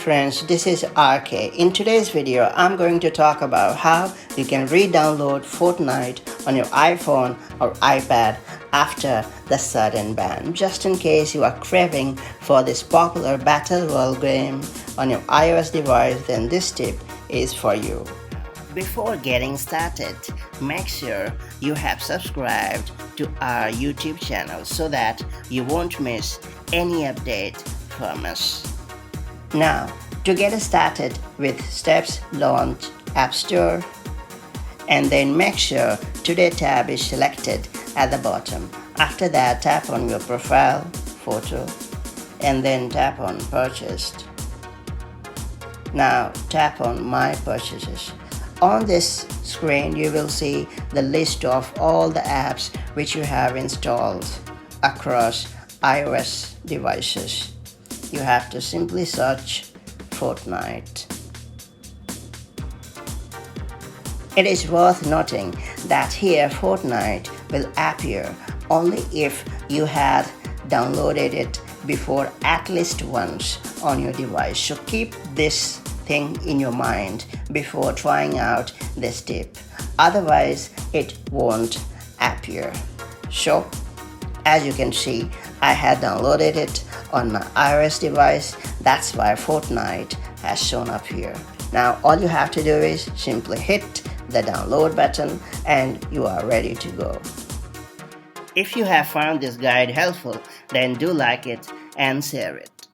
friends, this is RK. In today's video, I'm going to talk about how you can re-download Fortnite on your iPhone or iPad after the sudden ban. Just in case you are craving for this popular battle royale game on your iOS device, then this tip is for you. Before getting started, make sure you have subscribed to our YouTube channel so that you won't miss any update from us. Now, to get started with steps, launch App Store and then make sure Today tab is selected at the bottom. After that, tap on your profile photo and then tap on Purchased. Now tap on My Purchases. On this screen, you will see the list of all the apps which you have installed across iOS devices. You have to simply search Fortnite. It is worth noting that here Fortnite will appear only if you had downloaded it before at least once on your device. So keep this thing in your mind before trying out this tip. Otherwise, it won't appear. So, as you can see, I had downloaded it on my iOS device. That's why Fortnite has shown up here. Now, all you have to do is simply hit the download button and you are ready to go. If you have found this guide helpful, then do like it and share it.